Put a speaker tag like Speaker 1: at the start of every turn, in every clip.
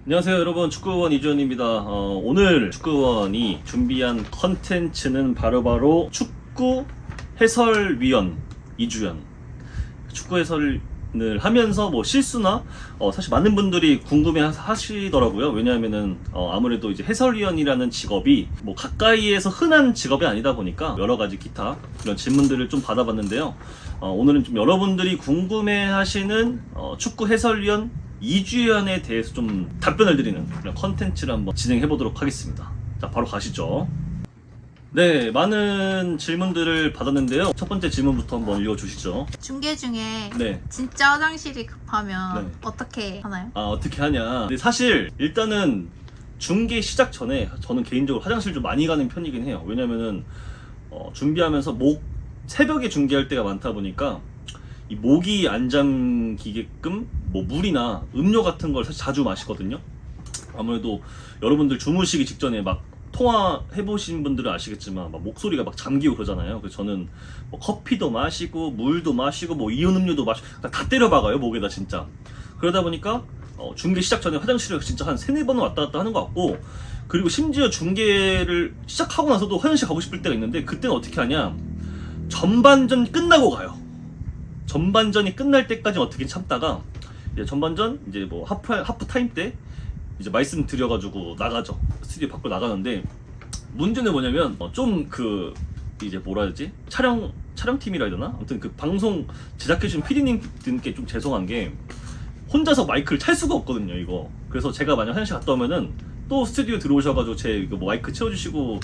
Speaker 1: 안녕하세요 여러분, 축구원 이주현입니다. 오늘 축구원이 준비한 컨텐츠는 바로바로 축구 해설위원 이주현. 축구 해설을 하면서 뭐 실수나 사실 많은 분들이 궁금해 하시더라고요. 왜냐하면은 아무래도 이제 해설위원이라는 직업이 뭐 가까이에서 흔한 직업이 아니다 보니까 여러 가지 기타 이런 질문들을 좀 받아봤는데요. 오늘은 좀 여러분들이 궁금해 하시는 축구 해설위원 이주연에 대해서 좀 답변을 드리는 그런 컨텐츠를 한번 진행해 보도록 하겠습니다. 자, 바로 가시죠. 네, 많은 질문들을 받았는데요. 첫 번째 질문부터 한번 읽어주시죠.
Speaker 2: 중계 중에
Speaker 1: 네.
Speaker 2: 진짜 화장실이 급하면
Speaker 1: 네.
Speaker 2: 어떻게 하나요?
Speaker 1: 어떻게 하냐. 근데 사실 일단은 중계 시작 전에 저는 개인적으로 화장실 좀 많이 가는 편이긴 해요. 왜냐면은 준비하면서 새벽에 중계할 때가 많다 보니까 이 목이 안 잠기게끔 뭐 물이나 음료 같은 걸 사실 자주 마시거든요. 아무래도 여러분들 주무시기 직전에 막 통화해보신 분들은 아시겠지만 막 목소리가 막 잠기고 그러잖아요. 그래서 저는 뭐 커피도 마시고 물도 마시고 뭐 이온 음료도 마시고 다 때려박아요, 목에다 진짜. 그러다 보니까 중계 시작 전에 화장실을 진짜 한 3-4번은 왔다 갔다 하는 것 같고, 그리고 심지어 중계를 시작하고 나서도 화장실 가고 싶을 때가 있는데, 그때는 어떻게 하냐, 전반전 끝나고 가요. 전반전이 끝날 때까지 어떻게 참다가 이제 전반전 이제 뭐 하프 타임 때 이제 말씀드려가지고 나가죠. 스튜디오 밖으로 나가는데, 문제는 뭐냐면 좀 이제 뭐라 해야 되지, 촬영팀이라 해야 되나, 아무튼 그 방송 제작해주신 PD님께 좀 죄송한 게 혼자서 마이크를 찰 수가 없거든요, 이거. 그래서 제가 만약 화장실 갔다 오면은 또 스튜디오 들어오셔가지고 제 뭐 마이크 채워주시고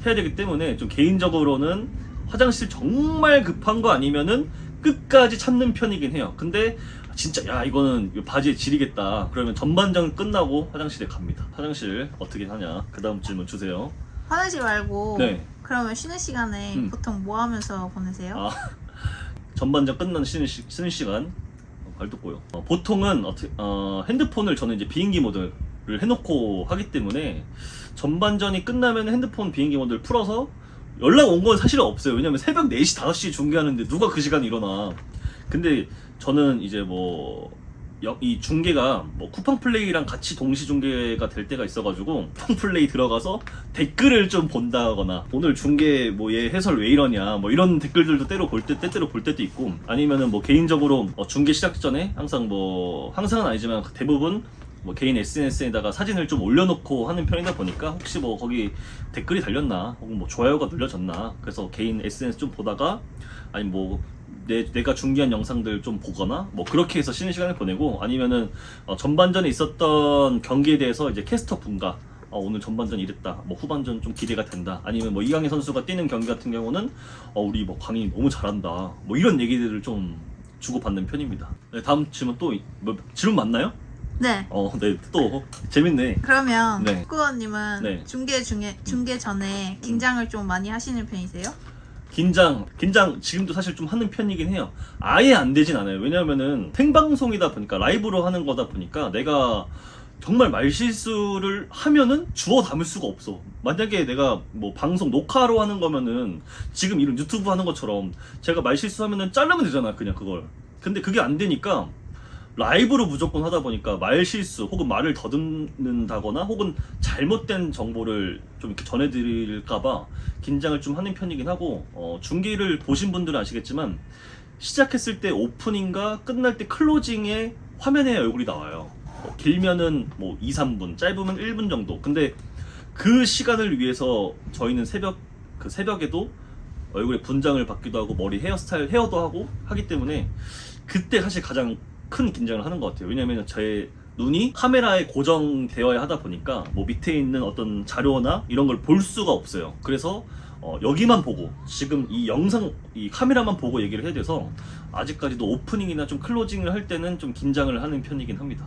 Speaker 1: 해야 되기 때문에, 좀 개인적으로는 화장실 정말 급한 거 아니면은 끝까지 참는 편이긴 해요. 근데 진짜 야 이거는 바지에 지리겠다 그러면 전반전 끝나고 화장실에 갑니다. 화장실 어떻게 하냐, 그 다음 질문 주세요.
Speaker 2: 화장실 말고
Speaker 1: 네.
Speaker 2: 그러면 쉬는 시간에 보통 뭐 하면서 보내세요?
Speaker 1: 전반전 끝나는 쉬는 시간 발돋고요. 보통은 핸드폰을 저는 이제 비행기 모드를 해놓고 하기 때문에 전반전이 끝나면 핸드폰 비행기 모드를 풀어서 연락 온 건 사실 없어요. 왜냐면 새벽 4시, 5시에 중계하는데 누가 그 시간에 일어나. 근데 저는 이제 이 중계가 쿠팡 플레이랑 같이 동시 중계가 될 때가 있어가지고 쿠팡 플레이 들어가서 댓글을 좀 본다거나, 오늘 중계 얘 해설 왜 이러냐 이런 댓글들도 때때로 볼 때도 있고, 아니면은 개인적으로 중계 시작 전에 항상은 아니지만 대부분 개인 SNS에다가 사진을 좀 올려놓고 하는 편이다 보니까, 혹시 거기 댓글이 달렸나 혹은 좋아요가 눌려졌나, 그래서 개인 SNS 좀 보다가, 아니 내가 중계한 영상들 좀 보거나 그렇게 해서 쉬는 시간을 보내고, 아니면은 전반전에 있었던 경기에 대해서 이제 캐스터 분과 오늘 전반전 이랬다, 후반전 좀 기대가 된다, 아니면 이강인 선수가 뛰는 경기 같은 경우는 우리 강인이 너무 잘한다, 이런 얘기들을 좀 주고받는 편입니다. 네, 다음 질문 또 질문 맞나요?
Speaker 2: 네.
Speaker 1: 네, 또 재밌네.
Speaker 2: 그러면
Speaker 1: 네.
Speaker 2: 축구원님은
Speaker 1: 네.
Speaker 2: 중계 전에 긴장을 좀 많이 하시는 편이세요?
Speaker 1: 긴장 지금도 사실 좀 하는 편이긴 해요. 아예 안 되진 않아요. 왜냐면은 생방송이다 보니까, 라이브로 하는 거다 보니까, 내가 정말 말실수를 하면은 주워 담을 수가 없어. 만약에 내가 방송 녹화로 하는 거면은 지금 이런 유튜브 하는 것처럼 제가 말실수하면은 자르면 되잖아, 그냥 그걸. 근데 그게 안 되니까 라이브로 무조건 하다 보니까 말실수 혹은 말을 더듬는다거나 혹은 잘못된 정보를 좀 이렇게 전해드릴까봐 긴장을 좀 하는 편이긴 하고, 중계를 보신 분들은 아시겠지만 시작했을 때 오프닝과 끝날 때 클로징에 화면에 얼굴이 나와요. 길면은 2-3분, 짧으면 1분 정도. 근데 그 시간을 위해서 저희는 새벽에도 얼굴에 분장을 받기도 하고 머리 헤어도 하고 하기 때문에, 그때 사실 가장 큰 긴장을 하는 것 같아요. 왜냐면 제 눈이 카메라에 고정되어야 하다 보니까 밑에 있는 어떤 자료나 이런 걸 볼 수가 없어요. 그래서 여기만 보고, 지금 이 카메라만 보고 얘기를 해야 돼서, 아직까지도 오프닝이나 좀 클로징을 할 때는 좀 긴장을 하는 편이긴 합니다.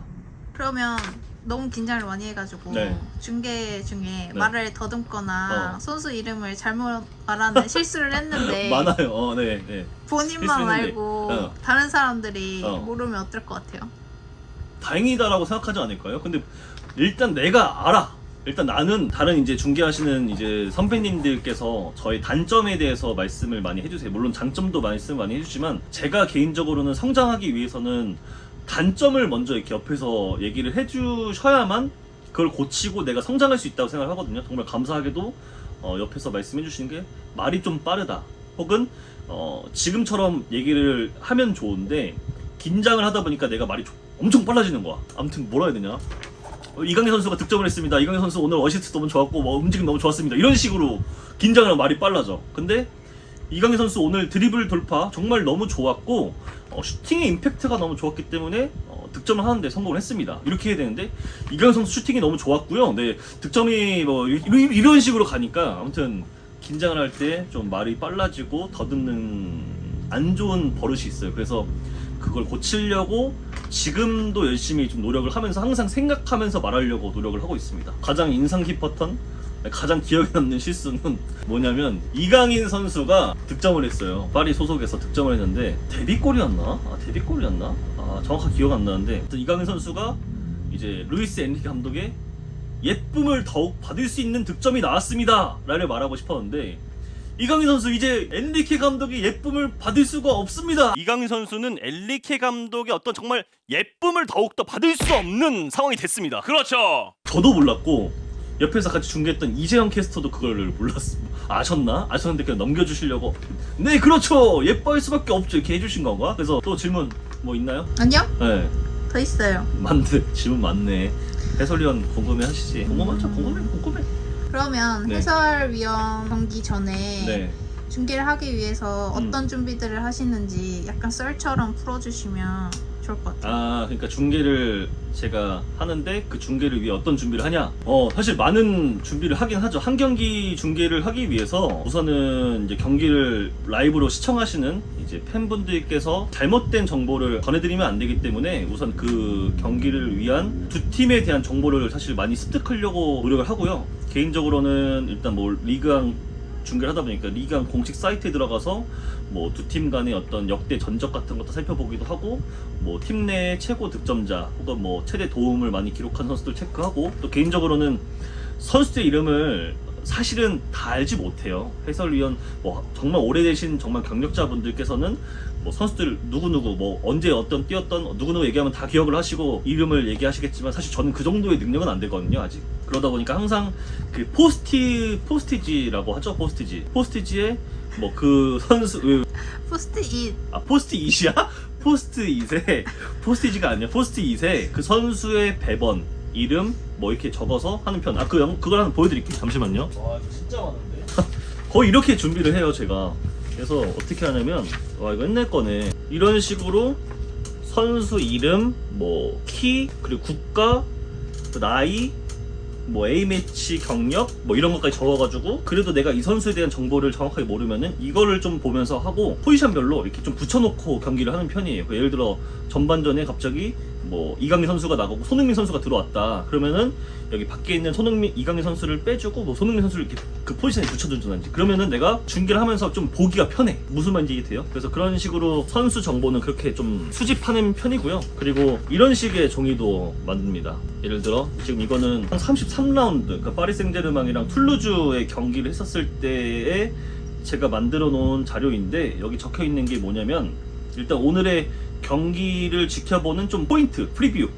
Speaker 2: 그러면 너무 긴장을 많이 해가지고
Speaker 1: 네.
Speaker 2: 중계 중에
Speaker 1: 네.
Speaker 2: 말을 더듬거나 선수 이름을 잘못 말하는 실수를 했는데
Speaker 1: 많아요. 네.
Speaker 2: 본인만
Speaker 1: 실수했는데.
Speaker 2: 알고 다른 사람들이 모르면 어떨 것 같아요?
Speaker 1: 다행이다라고 생각하지 않을까요? 근데 일단 내가 알아. 일단 나는 다른 이제 중계하시는 이제 선배님들께서 저희 단점에 대해서 말씀을 많이 해주세요. 물론 장점도 말씀 많이 해주지만, 제가 개인적으로는 성장하기 위해서는 단점을 먼저 이렇게 옆에서 얘기를 해주셔야만 그걸 고치고 내가 성장할 수 있다고 생각을 하거든요. 정말 감사하게도 옆에서 말씀해 주시는 게 말이 좀 빠르다, 혹은 지금처럼 얘기를 하면 좋은데 긴장을 하다 보니까 내가 말이 엄청 빨라지는 거야. 아무튼 뭐라 해야 되냐, 이강인 선수가 득점을 했습니다, 이강인 선수 오늘 어시스트 너무 좋았고 뭐 움직임 너무 좋았습니다, 이런 식으로 긴장을 하면 말이 빨라져. 근데 이강인 선수 오늘 드리블 돌파 정말 너무 좋았고 슈팅의 임팩트가 너무 좋았기 때문에 득점을 하는데 성공을 했습니다, 이렇게 해야 되는데 이강인 선수 슈팅이 너무 좋았고요, 네, 득점이 뭐 이런 식으로 가니까 아무튼 긴장을 할 때 좀 말이 빨라지고 더듬는 안 좋은 버릇이 있어요. 그래서 그걸 고치려고 지금도 열심히 좀 노력을 하면서 항상 생각하면서 말하려고 노력을 하고 있습니다. 가장 인상 깊었던, 가장 기억에 남는 실수는 뭐냐면 이강인 선수가 득점을 했어요. 파리 소속에서 득점을 했는데 데뷔골이었나? 데뷔골이었나? 정확하게 기억 안 나는데 이강인 선수가 이제 루이스 엔리케 감독의 예쁨을 더욱 받을 수 있는 득점이 나왔습니다 라를 말하고 싶었는데, 이강인 선수 이제 엔리케 감독의 예쁨을 받을 수가 없습니다. 이강인 선수는 엔리케 감독의 어떤 정말 예쁨을 더욱더 받을 수 없는 상황이 됐습니다.
Speaker 3: 그렇죠.
Speaker 1: 저도 몰랐고 옆에서 같이 중계했던 이재영 캐스터도 그걸 아셨나? 아셨는데 그냥 넘겨주시려고, 네 그렇죠, 예뻐할 수밖에 없죠, 이렇게 해주신 건가? 그래서 또 질문 뭐 있나요?
Speaker 2: 아니요?
Speaker 1: 네,
Speaker 2: 더 있어요.
Speaker 1: 맞네, 질문 많네. 해설위원 궁금해 하시지. 궁금하죠? 궁금해.
Speaker 2: 그러면
Speaker 1: 네.
Speaker 2: 해설위원 경기 전에
Speaker 1: 네.
Speaker 2: 중계를 하기 위해서 어떤 준비들을 하시는지 약간 썰처럼 풀어주시면 좋을 것 같아요.
Speaker 1: 그러니까 중계를 제가 하는데 그 중계를 위해 어떤 준비를 하냐? 사실 많은 준비를 하긴 하죠. 한 경기 중계를 하기 위해서 우선은 이제 경기를 라이브로 시청하시는 이제 팬분들께서 잘못된 정보를 전해드리면 안 되기 때문에 우선 그 경기를 위한 두 팀에 대한 정보를 사실 많이 습득하려고 노력을 하고요. 개인적으로는 일단 뭐 리그왕 중계를 하다 보니까 리그왕 공식 사이트에 들어가서 뭐 두 팀 간의 어떤 역대 전적 같은 것도 살펴보기도 하고, 뭐 팀 내 최고 득점자 혹은 뭐 최대 도움을 많이 기록한 선수들 체크하고, 또 개인적으로는 선수들의 이름을 사실은 다 알지 못해요. 해설위원 뭐 정말 오래되신 정말 경력자분들께서는 뭐 선수들 누구누구 뭐 언제 어떤 뛰었던 누구누구 얘기하면 다 기억을 하시고 이름을 얘기하시겠지만 사실 저는 그 정도의 능력은 안 되거든요 아직. 그러다 보니까 항상 그 포스티지라고 하죠. 포스티지에 뭐 그 선수
Speaker 2: 포스트잇.
Speaker 1: 포스트잇이야? 포스티지가 아니야. 포스트잇에 그 선수의 배번 이름 뭐 이렇게 적어서 하는 편. 그걸 하나 보여드릴게요. 잠시만요. 와 이거 진짜 많은데. 거의 이렇게 준비를 해요 제가. 그래서 어떻게 하냐면, 와 이거 옛날 거네. 이런 식으로 선수 이름, 뭐 키, 그리고 국가, 나이, 뭐 A매치 경력 뭐 이런 것까지 적어가지고, 그래도 내가 이 선수에 대한 정보를 정확하게 모르면은 이거를 좀 보면서 하고 포지션별로 이렇게 좀 붙여놓고 경기를 하는 편이에요. 예를 들어 전반전에 갑자기 뭐 이강인 선수가 나가고 손흥민 선수가 들어왔다 그러면은 여기 밖에 있는 이강인 선수를 빼주고 뭐 손흥민 선수를 이렇게 그 포지션에 붙여둔다든지, 그러면은 내가 중계를 하면서 좀 보기가 편해. 무슨 말인지 이해돼요? 그래서 그런 식으로 선수 정보는 그렇게 좀 수집하는 편이고요. 그리고 이런 식의 종이도 만듭니다. 예를 들어 지금 이거는 33라운드 그러니까 파리 생제르맹이랑 툴루즈의 경기를 했었을 때에 제가 만들어 놓은 자료인데, 여기 적혀 있는 게 뭐냐면 일단 오늘의 경기를 지켜보는 좀 포인트,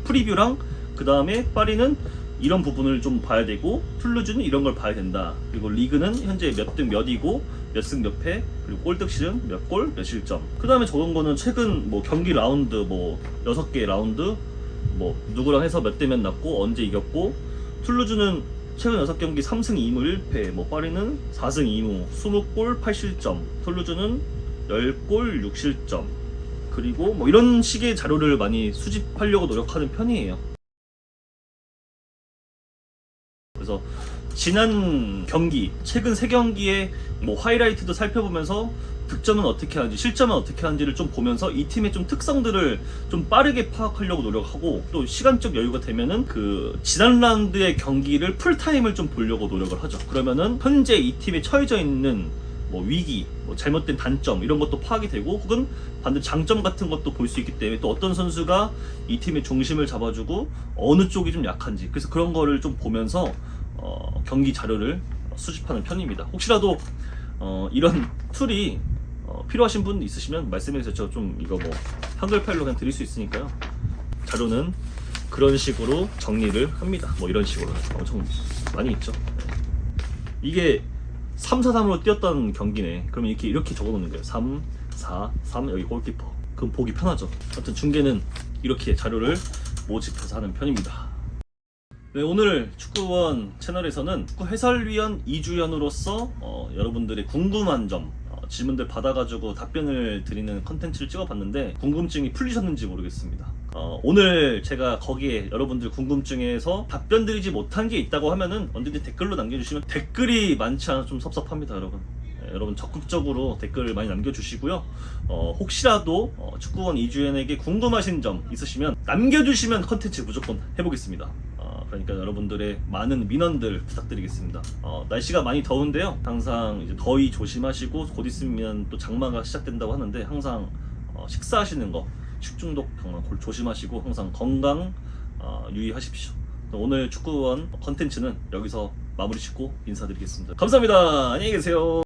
Speaker 1: 프리뷰랑 그 다음에 파리는 이런 부분을 좀 봐야 되고 툴루즈는 이런 걸 봐야 된다. 그리고 리그는 현재 몇 등 몇이고 몇 승 몇 패, 그리고 골득실은 몇 골 몇 실점. 그 다음에 적은 거는 최근 뭐 경기 라운드 뭐 6개 라운드 뭐 누구랑 해서 몇 대 몇 났고 언제 이겼고, 툴루즈는 최근 6경기 3승 2무 1패, 뭐 파리는 4승 2무 20골 8실점, 툴루즈는 10골 6실점. 그리고 뭐 이런 식의 자료를 많이 수집하려고 노력하는 편이에요. 그래서 지난 경기, 최근 3경기의 뭐 하이라이트도 살펴보면서 득점은 어떻게 하는지, 실점은 어떻게 하는지를 좀 보면서 이 팀의 좀 특성들을 좀 빠르게 파악하려고 노력하고, 또 시간적 여유가 되면은 그 지난 라운드의 경기를 풀타임을 좀 보려고 노력을 하죠. 그러면은 현재 이 팀에 처해져 있는 뭐 위기, 뭐 잘못된 단점 이런 것도 파악이 되고, 혹은 반대 장점 같은 것도 볼 수 있기 때문에 또 어떤 선수가 이 팀의 중심을 잡아주고 어느 쪽이 좀 약한지, 그래서 그런 거를 좀 보면서 경기 자료를 수집하는 편입니다. 혹시라도 이런 툴이 필요하신 분 있으시면 말씀해 주세요. 저 좀 이거 뭐 한글 파일로 그냥 드릴 수 있으니까요. 자료는 그런 식으로 정리를 합니다. 뭐 이런 식으로 엄청 많이 있죠. 네. 이게 3-4-3으로 뛰었던 경기네. 그러면 이렇게 적어놓는 거예요. 3-4-3 여기 골키퍼. 그럼 보기 편하죠. 아무튼 중계는 이렇게 자료를 모집해서 하는 편입니다. 네, 오늘 축구원 채널에서는 축구 해설위원 이주연으로서 여러분들의 궁금한 점 질문들 받아가지고 답변을 드리는 컨텐츠를 찍어봤는데 궁금증이 풀리셨는지 모르겠습니다. 오늘 제가 거기에 여러분들 궁금증에서 답변 드리지 못한 게 있다고 하면은 언제든지 댓글로 남겨주시면, 댓글이 많지 않아 좀 섭섭합니다, 여러분. 네, 여러분 적극적으로 댓글 많이 남겨주시고요. 혹시라도 축구원 이주연에게 궁금하신 점 있으시면 남겨주시면 컨텐츠 무조건 해보겠습니다. 그러니까 여러분들의 많은 민원들 부탁드리겠습니다. 날씨가 많이 더운데요. 항상 이제 더위 조심하시고 곧 있으면 또 장마가 시작된다고 하는데 항상 식사하시는 거 식중독 정말 조심하시고 항상 건강 유의하십시오. 오늘 축구원 컨텐츠는 여기서 마무리 짓고 인사드리겠습니다. 감사합니다. 안녕히 계세요.